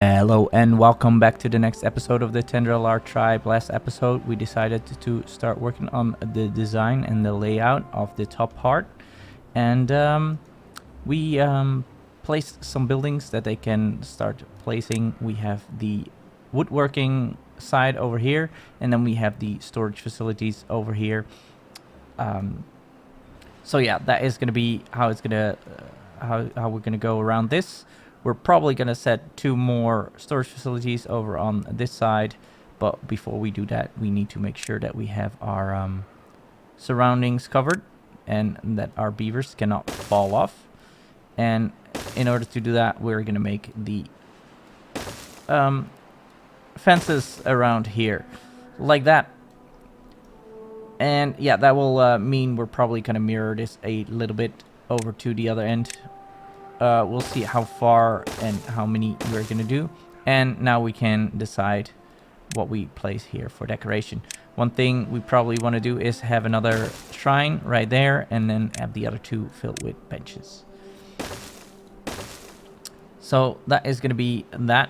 Hello and welcome back to the next episode of the Tendrillar tribe. Last episode we decided to start working on the design and the layout of the top part, and we placed some buildings that they can start placing. We have the woodworking side over here, and then we have the storage facilities over here. So yeah, that is going to be how it's going to how we're going to go around this. We're probably going to set 2 more storage facilities over on this side, but before we do that, we need to make sure that we have our surroundings covered and that our beavers cannot fall off. And in order to do that, we're going to make the fences around here like that. And yeah, that will mean we're probably going to mirror this a little bit over to the other end. We'll see how far and how many we're going to do. And now we can decide what we place here for decoration. One thing we probably want to do is have another shrine right there, and then have the other 2 filled with benches. So that is going to be that.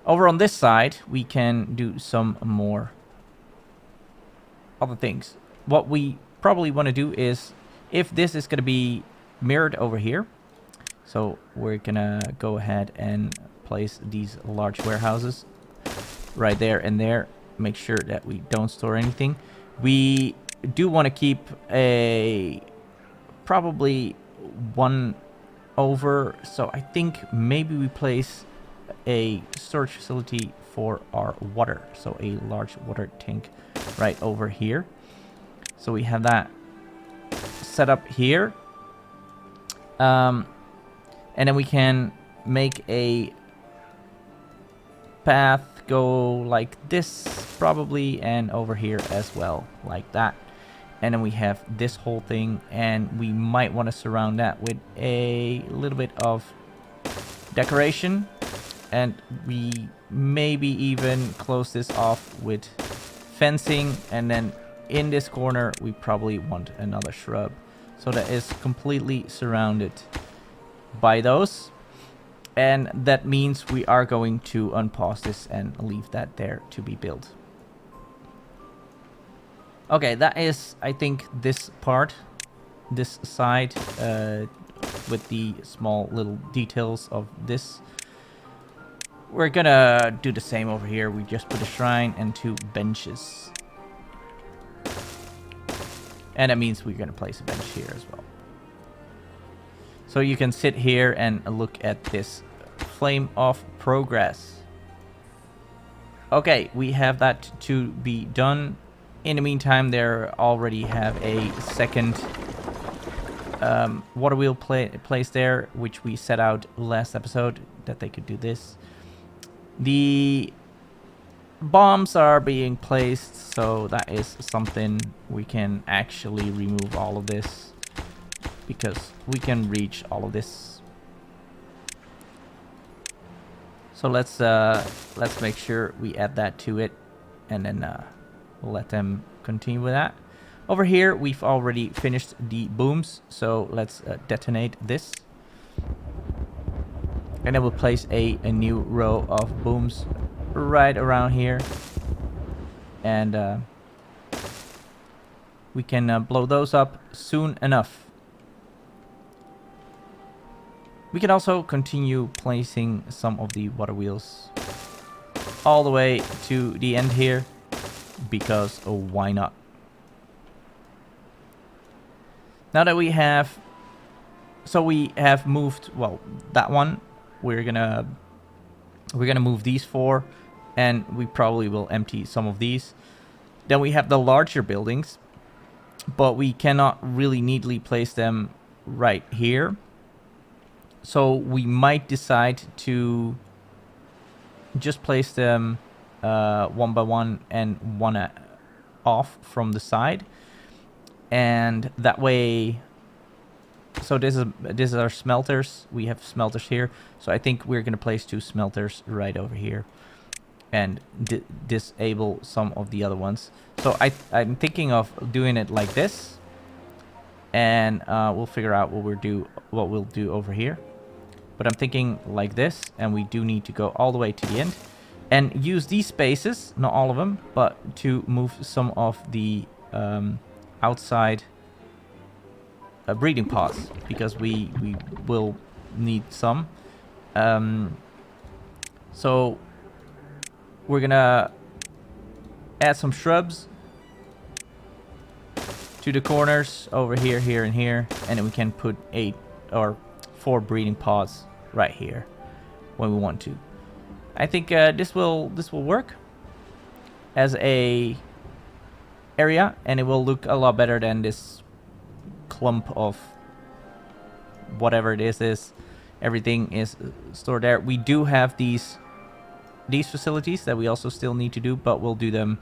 Over on this side, we can do some more other things. What we probably want to do is, if this is going to be mirrored over here, so we're going to go ahead and place these large warehouses right there and there. Make sure that we don't store anything. We do want to keep a probably 1 over, so I think maybe we place a storage facility for our water, so a large water tank right over here. So we have that set up here, and then we can make a path go like this probably, and over here as well, like that. And then we have this whole thing, and we might want to surround that with a little bit of decoration, and we maybe even close this off with fencing, and then in this corner we probably want another shrub, so that is completely surrounded by those. And that means we are going to unpause this and leave that there to be built. Okay, that is, I think, this part, this side, with the small little details of this. We're gonna do the same over here. We just put a shrine and 2 benches. And that means we're going to place a bench here as well. So you can sit here and look at this flame of progress. Okay, we have that to be done. In the meantime, they already have a second water wheel placed there, which we set out last episode that they could do this. The bombs are being placed, so that is something we can actually remove all of this, because we can reach all of this. So let's make sure we add that to it, and then we'll let them continue with that. Over here we've already finished the booms, so let's detonate this, and then we'll place a new row of booms right around here, and we can blow those up soon enough. We can also continue placing some of the water wheels all the way to the end here, because why not? Now that we have, so we have moved, well, that one, we're gonna move these 4, and we probably will empty some of these. Then we have the larger buildings, but we cannot really neatly place them right here. So we might decide to just place them 1 by 1 and 1 off from the side. And that way, so this is our smelters. We have smelters here. So I think we're going to place 2 smelters right over here, and disable some of the other ones. So I'm thinking of doing it like this, and we'll figure out what we'll do over here. But I'm thinking like this, and we do need to go all the way to the end and use these spaces, not all of them, but to move some of the outside breeding pods, because we will need some. So we're gonna add some shrubs to the corners over here, here, and here, and then we can put 8 or 4 breeding pods right here when we want to. I think this will work as a area, and it will look a lot better than this clump of whatever it is. Everything is stored there. We do have these facilities that we also still need to do, but we'll do them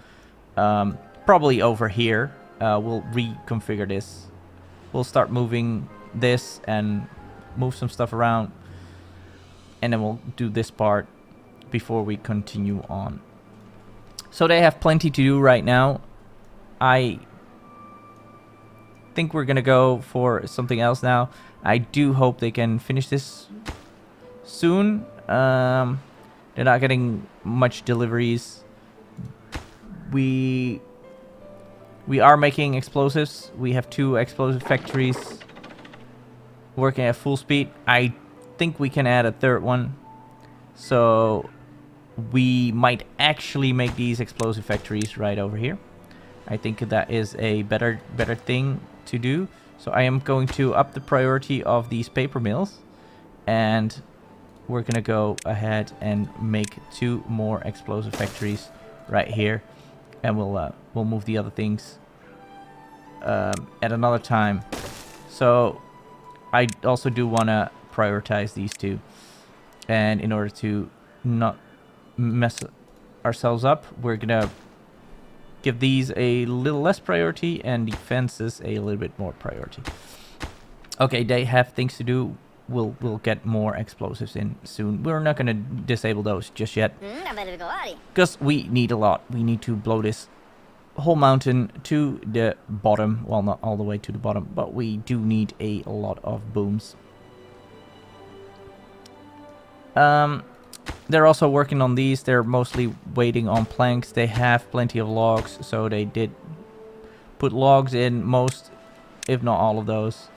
probably over here. We'll reconfigure this. We'll start moving this and move some stuff around, and then we'll do this part before we continue on. So they have plenty to do right now. I think we're gonna go for something else now. I do hope they can finish this soon. They're not getting much deliveries. We are making explosives. We have 2 explosive factories working at full speed. I think we can add a 3rd one. So we might actually make these explosive factories right over here. I think that is a better thing to do. So I am going to up the priority of these paper mills, and we're gonna go ahead and make 2 more explosive factories right here, and we'll move the other things at another time. So I also do want to prioritize these 2, and in order to not mess ourselves up, we're gonna give these a little less priority and the fences a little bit more priority. Okay, they have things to do. We'll get more explosives in soon. We're not gonna disable those just yet, because we need a lot. We need to blow this whole mountain to the bottom. Well, not all the way to the bottom, but we do need a lot of booms. They're also working on these. They're mostly waiting on planks. They have plenty of logs, so they did put logs in most, if not all of those.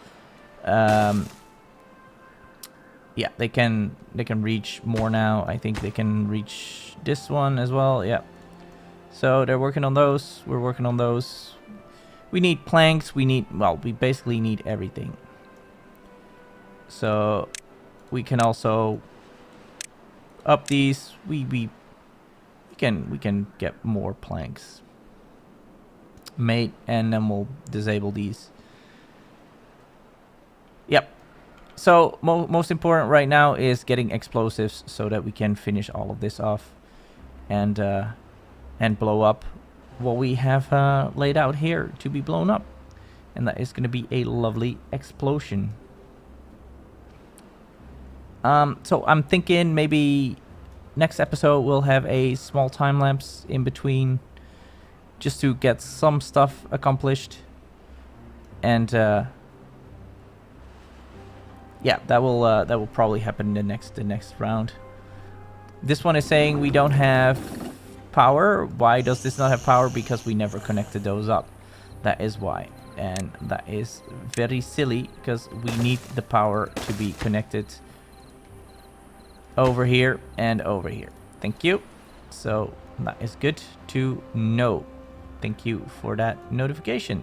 Yeah, they can reach more now. I think they can reach this one as well. Yeah. So they're working on those. We're working on those. We need planks. We basically need everything. So we can also up these. We can get more planks made, and then we'll disable these. Yep. So most important right now is getting explosives so that we can finish all of this off and blow up what we have laid out here to be blown up, and that is going to be a lovely explosion. So I'm thinking maybe next episode we'll have a small time lapse in between, just to get some stuff accomplished, and yeah, that will probably happen in the next round. This one is saying we don't have power. Why does this not have power? Because we never connected those up. That is why, and that is very silly, because we need the power to be connected over here and over here. Thank you. So that is good to know. Thank you for that notification.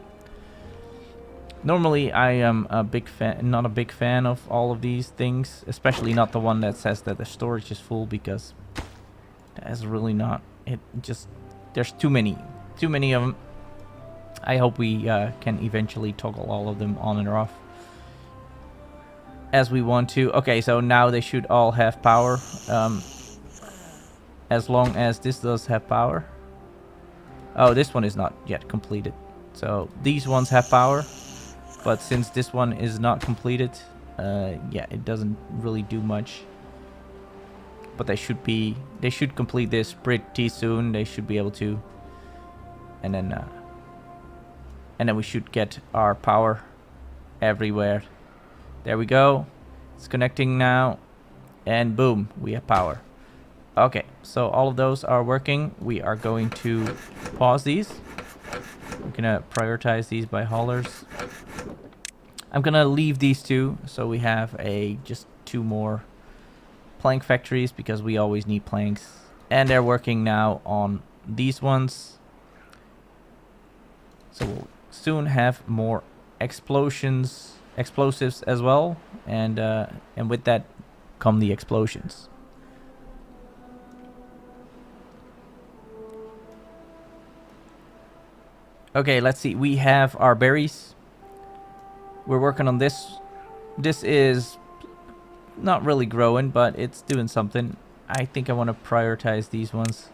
Normally I am not a big fan of all of these things, especially not the one that says that the storage is full, because that is really not. It just, there's too many of them. I hope we can eventually toggle all of them on and off as we want to. Okay, so now they should all have power, as long as this does have power. Oh, this one is not yet completed, so these ones have power, but since this one is not completed, yeah, it doesn't really do much. But they should complete this pretty soon. They should be able to, and then we should get our power everywhere. There we go. It's connecting now. And boom, we have power. Okay, so all of those are working. We are going to pause these. We're gonna prioritize these by haulers. I'm gonna leave these two, so we have just 2 more plank factories, because we always need planks. And they're working now on these ones. So we'll soon have more explosives as well, and with that come the explosions. Okay, let's see. We have our berries. We're working on this. This is not really growing, but it's doing something. I think I want to prioritize these ones.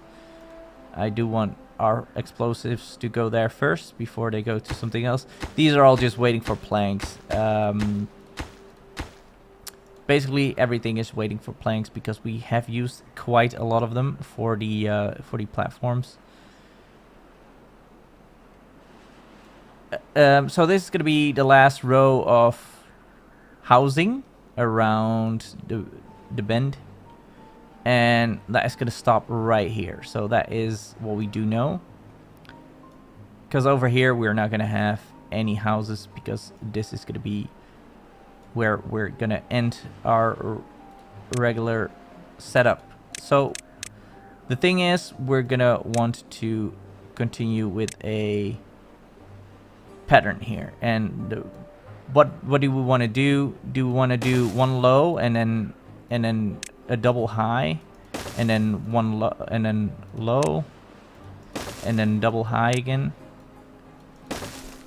I do want our explosives to go there first before they go to something else. These are all just waiting for planks. Basically, everything is waiting for planks because we have used quite a lot of them for the platforms. So this is going to be the last row of housing around the bend, and that is going to stop right here. So that is what we do know, because over here we're not going to have any houses, because this is going to be where we're going to end our regular setup. So the thing is, we're going to want to continue with a pattern here, and what do we want to do? Do we want to do one low and then a double high, and then one low and then low and then double high again,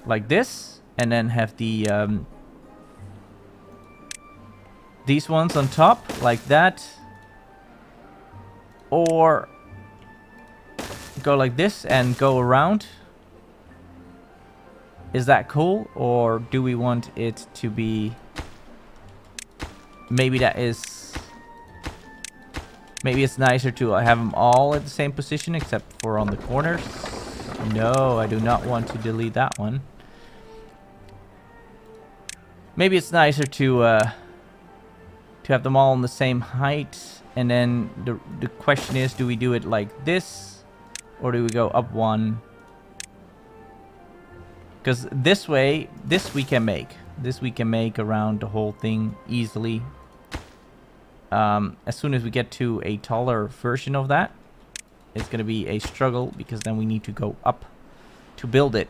like this, and then have the these ones on top like that, or go like this and go around? Is that cool? Or do we want it to be... Maybe it's nicer to have them all at the same position except for on the corners. No, I do not want to delete that one. Maybe it's nicer to have them all on the same height. And then the question is, do we do it like this, or do we go up one? Because this way, this we can make. This we can make around the whole thing easily. As soon as we get to a taller version of that, it's going to be a struggle, because then we need to go up to build it.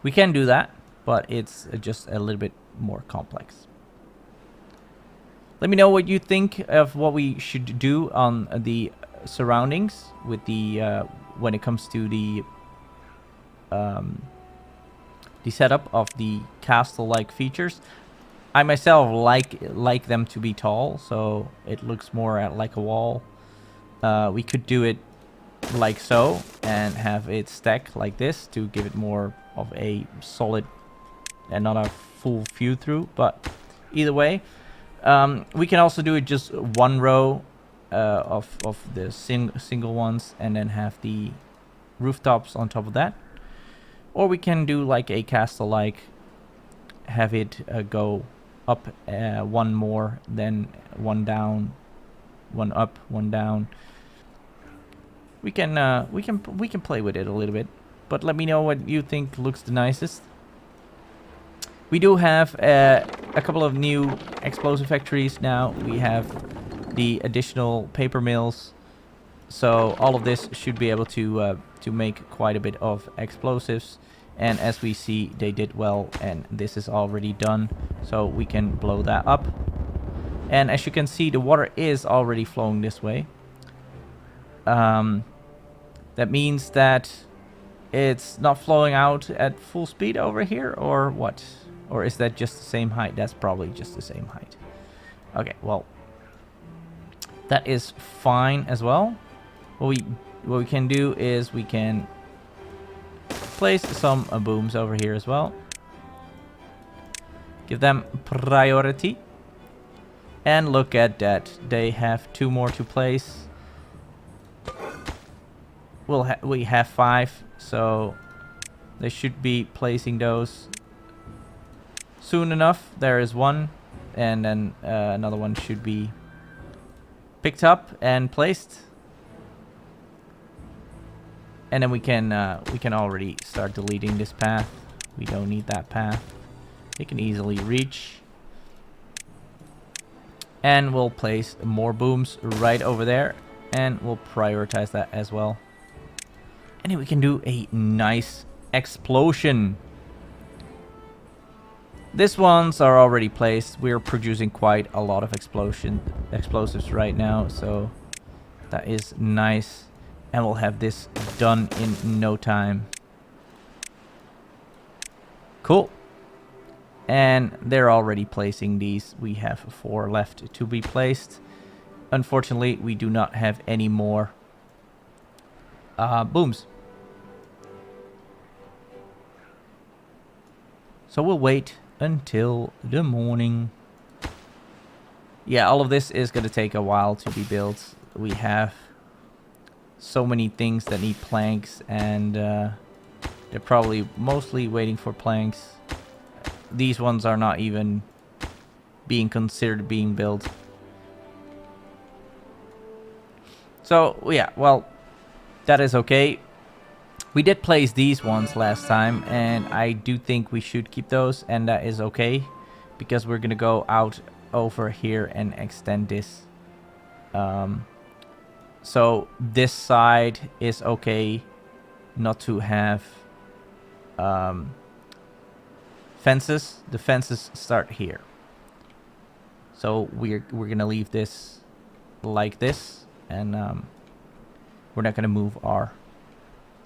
We can do that, but it's just a little bit more complex. Let me know what you think of what we should do on the surroundings with the when it comes to the setup of the castle-like features. I myself like them to be tall, so it looks more like a wall. We could do it like so and have it stack like this to give it more of a solid and not a full view through. But either way, we can also do it just one row of the single ones, and then have the rooftops on top of that. Or we can do like a castle-like, have it go up one more, then one down, one up, one down. We can play with it a little bit, but let me know what you think looks the nicest. We do have a couple of new explosive factories now. We have the additional paper mills, so all of this should be able to make quite a bit of explosives. And as we see, they did well, and this is already done, so we can blow that up. And as you can see, the water is already flowing this way. That means that it's not flowing out at full speed over here, or what? Or is that just the same height? That's probably just the same height. Okay, well, that is fine as well. What we can do is we can place some booms over here as well. Give them priority. And look at that. They have 2 more to place. We have 5, so they should be placing those soon enough. There is one. and then another one should be picked up and placed. And then we can already start deleting this path. We don't need that path. They can easily reach. And we'll place more booms right over there. And we'll prioritize that as well. And then we can do a nice explosion. These ones are already placed. We're producing quite a lot of explosives right now. So that is nice. And we'll have this done in no time. Cool. And they're already placing these. We have 4 left to be placed. Unfortunately, we do not have any more booms. So we'll wait until the morning. Yeah, all of this is going to take a while to be built. We have so many things that need planks, and they're probably mostly waiting for planks. These ones are not even being considered being built. So yeah, well, that is okay. We did place these ones last time, and I do think we should keep those, and that is okay, because we're gonna go out over here and extend this. So this side is okay not to have fences. The fences start here. So we're gonna leave this like this, and we're not gonna move our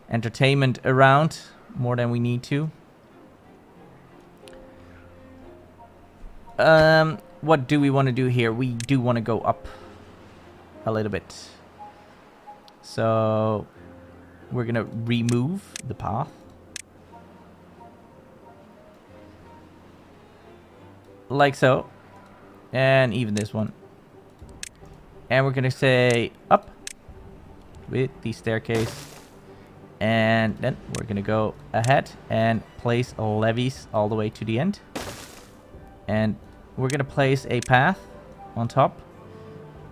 entertainment around more than we need to. What do we want to do here? We do want to go up a little bit. So we're gonna remove the path. Like so. And even this one. And we're gonna say up with the staircase. And then we're gonna go ahead and place levees all the way to the end. And we're gonna place a path on top.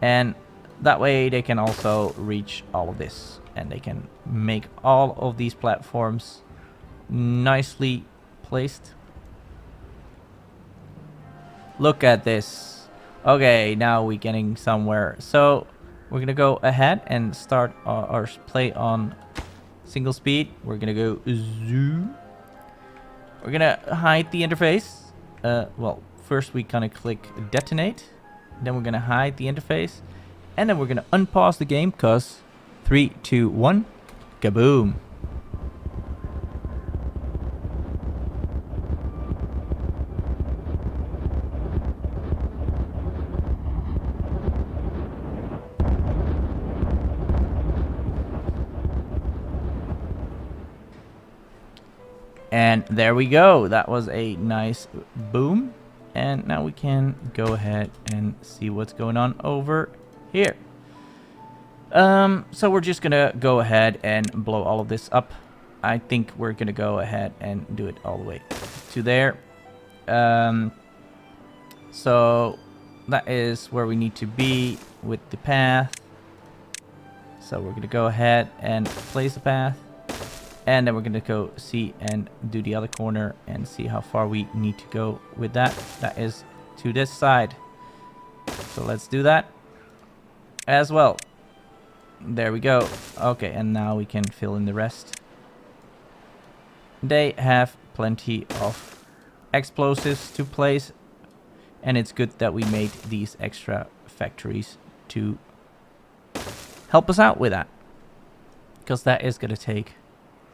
And that way they can also reach all of this. And they can make all of these platforms nicely placed. Look at this. Okay, now we're getting somewhere. So we're gonna go ahead and start our play on single speed. We're gonna go zoom. We're gonna hide the interface. Well, first we kind of click detonate. Then we're gonna hide the interface. And then we're gonna unpause the game, cause 3, 2, 1, kaboom. And there we go. That was a nice boom. And now we can go ahead and see what's going on over here. So we're just gonna go ahead and blow all of this up. I think we're gonna go ahead and do it all the way to there. So that is where we need to be with the path. So we're gonna go ahead and place the path. And then we're going to go see and do the other corner and see how far we need to go with that. That is to this side. So let's do that as well. There we go. Okay, and now we can fill in the rest. They have plenty of explosives to place. And it's good that we made these extra factories to help us out with that. Because that is going to take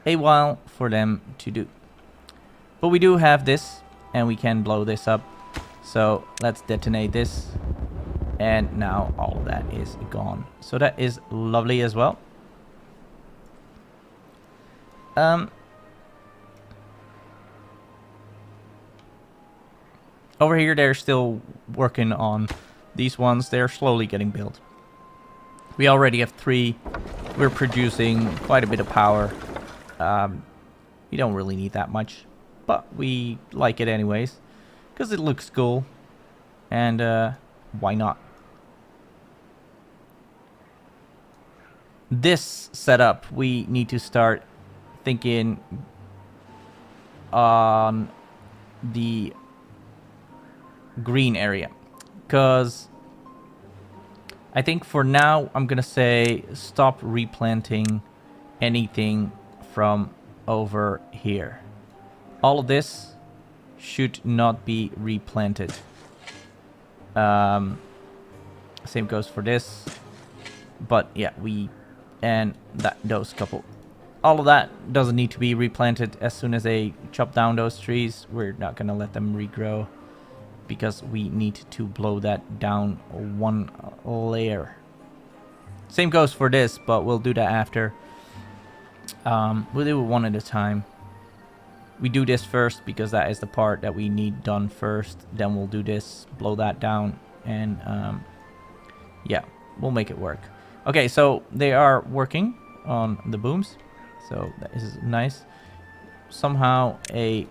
a while for them to do. But we do have this, and we can blow this up. So let's detonate this. And now all of that is gone. So that is lovely as well. Over here they're still working on these ones. They're slowly getting built. We already have 3. We're producing quite a bit of power. We don't really need that much, but we like it anyways because it looks cool and why not? This setup, we need to start thinking on the green area, because I think for now I'm gonna say stop replanting anything from over here. All of this should not be replanted. Same goes for this, but yeah, and those couple, all of that doesn't need to be replanted. As soon as they chop down those trees, we're not gonna let them regrow, because we need to blow that down one layer. Same goes for this, but we'll do that after. We'll do it one at a time. We do this first because that is the part that we need done first. Then we'll do this, blow that down, and yeah, we'll make it work. Okay, so they are working on the booms, so that is nice. Somehow a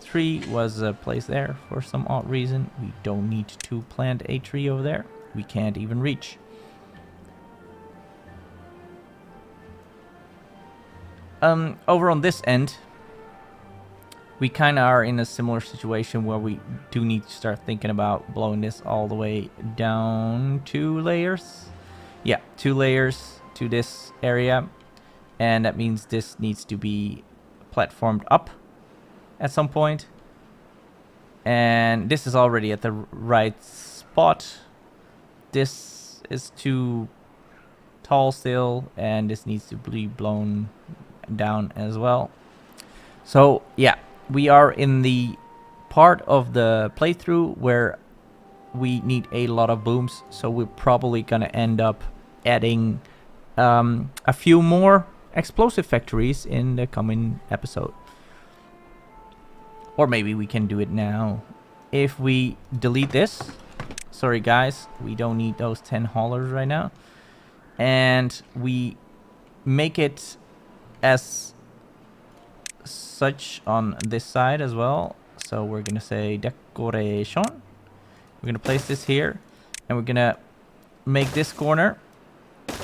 tree was placed there for some odd reason. We don't need to plant a tree over there. We can't even reach. Over on this end, we kind of are in a similar situation where we do need to start thinking about blowing this all the way down 2 layers. Yeah, 2 layers to this area, and that means this needs to be platformed up at some point. And this is already at the right spot. This is too tall still, and this needs to be blown down as well. So yeah, we are in the part of the playthrough where we need a lot of booms, so we're probably gonna end up adding a few more explosive factories in the coming episode. Or maybe we can do it now. If we delete this, sorry guys, we don't need those 10 haulers right now, and we make it as such on this side as well. So we're gonna say decoration. We're gonna place this here, and we're gonna make this corner,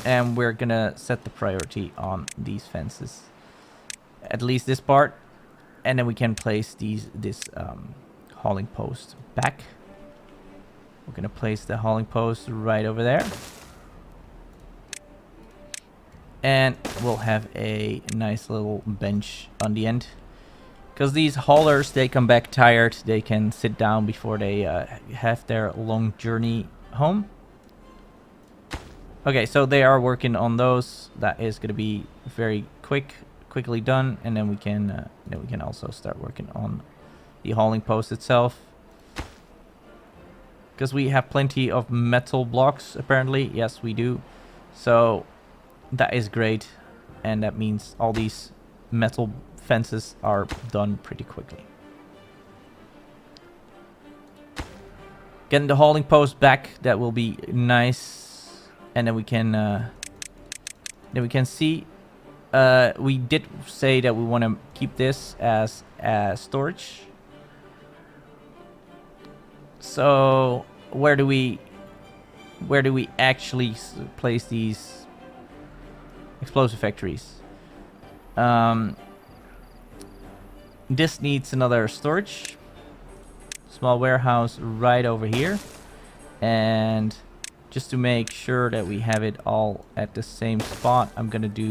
and we're gonna set the priority on these fences, at least this part, and then we can place this hauling post back. We're gonna place the hauling post right over there, and we'll have a nice little bench on the end, because these haulers, they come back tired. They can sit down before they have their long journey home. Okay, so they are working on those. That is going to be very quickly done, and then we can also start working on the hauling post itself, because we have plenty of metal blocks apparently. Yes, we do. So that is great, and that means all these metal fences are done pretty quickly. Getting the hauling post back, that will be nice, and then we can see. We did say that we want to keep this as storage. So where do we actually place these explosive factories? This needs another storage. Small warehouse right over here. And just to make sure that we have it all at the same spot, I'm gonna do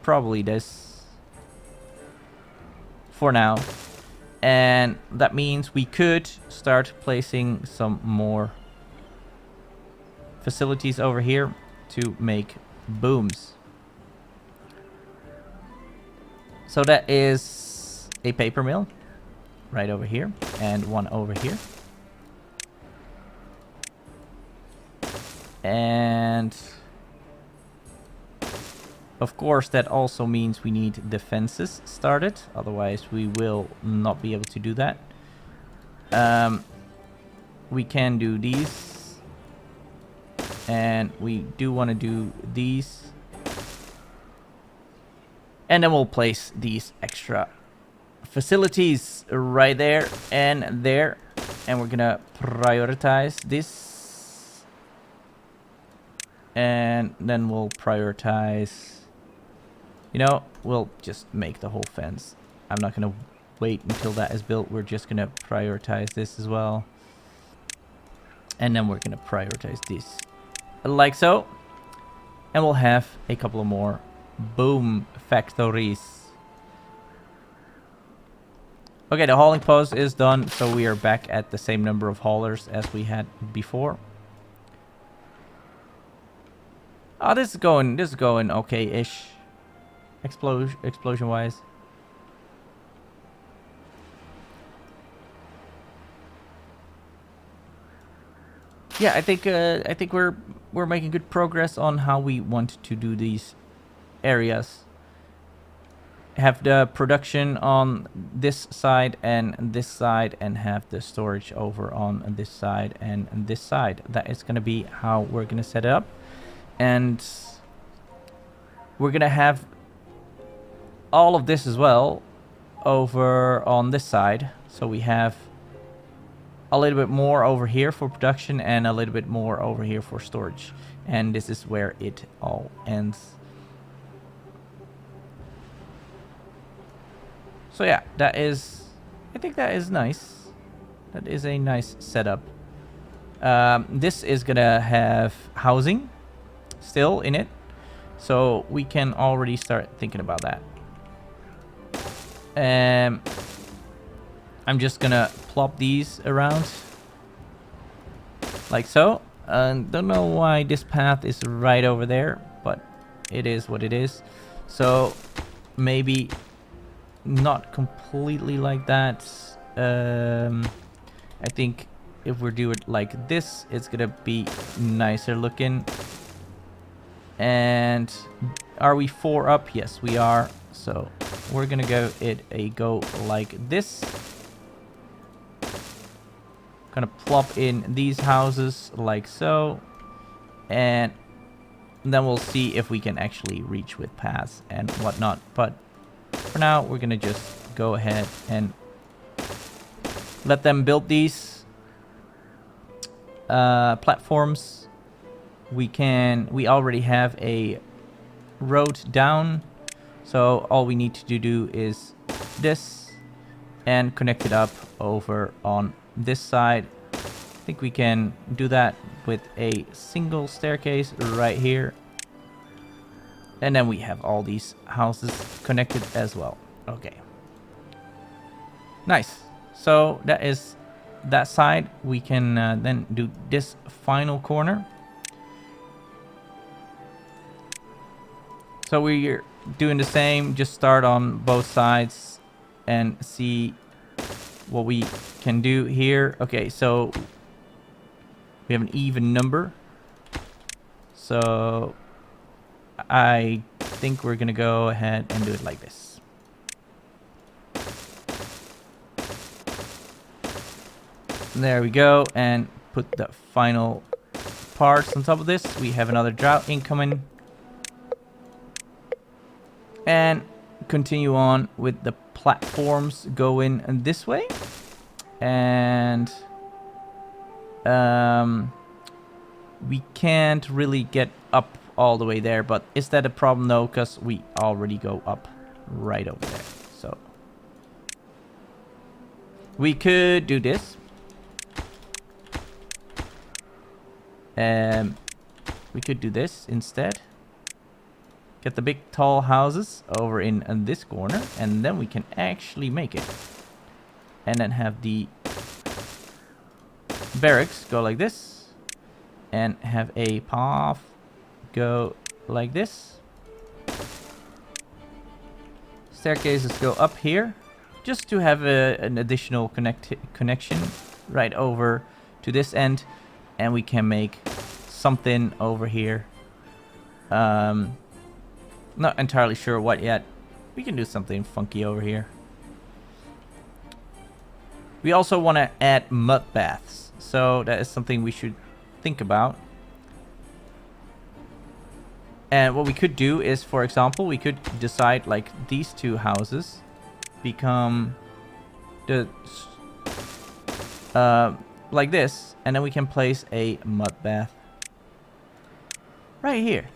probably this for now. And that means we could start placing some more facilities over here to make booms. So that is a paper mill right over here, and one over here. And of course that also means we need the fences started, otherwise we will not be able to do that. We can do these, and we do want to do these, and then we'll place these extra facilities right there and there. And we're gonna prioritize this. And then we'll prioritize... You know, we'll just make the whole fence. I'm not gonna wait until that is built. We're just gonna prioritize this as well. And then we're gonna prioritize this. Like so. And we'll have a couple of more boom factories. Okay, the hauling post is done, so we are back at the same number of haulers as we had before. Oh, this is going okay-ish. Explosion-wise. Yeah, I think we're making good progress on how we want to do these areas. Have the production on this side, and have the storage over on this side and this side. That is going to be how we're going to set it up. And we're going to have all of this as well over on this side. So we have a little bit more over here for production and a little bit more over here for storage. And this is where it all ends. So yeah, I think that is nice. That is a nice setup. This is gonna have housing still in it. So we can already start thinking about that. I'm just gonna plop these around. Like so. Don't know why this path is right over there, but it is what it is. So maybe... not completely like that. I think if we do it like this, it's gonna be nicer looking. And are we 4 up? Yes, we are. So we're gonna go like this. Gonna plop in these houses like so, and then we'll see if we can actually reach with paths and whatnot. But for now, we're gonna just go ahead and let them build these platforms. We already have a road down, so all we need to do is this and connect it up over on this side. I think we can do that with a single staircase right here. And then we have all these houses connected as well. Okay. Nice. So that is that side. We can then do this final corner. So we're doing the same. Just start on both sides and see what we can do here. Okay, so we have an even number. So... I think we're gonna go ahead and do it like this. There we go, and put the final parts on top of this. We have another drought incoming. And continue on with the platforms going this way. And we can't really get up all the way there, but is that a problem? No, because we already go up right over there. So we could do this. We could do this instead. Get the big tall houses over in this corner, and then we can actually make it. And then have the barracks go like this, and have a path go like this. Staircases go up here, just to have an additional connection right over to this end, and we can make something over here. Not entirely sure what yet. We can do something funky over here. We also want to add mud baths, so that is something we should think about. And what we could do is, for example, we could decide like these two houses become the like this, and then we can place a mud bath right here.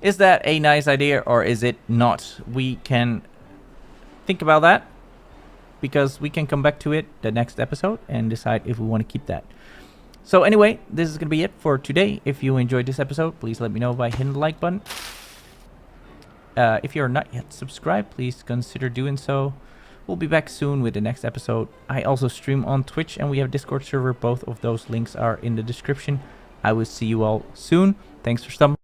Is that a nice idea or is it not? We can think about that, because we can come back to it the next episode and decide if we want to keep that. So anyway, this is going to be it for today. If you enjoyed this episode, please let me know by hitting the like button. If you're not yet subscribed, please consider doing so. We'll be back soon with the next episode. I also stream on Twitch and we have a Discord server. Both of those links are in the description. I will see you all soon. Thanks for stopping by.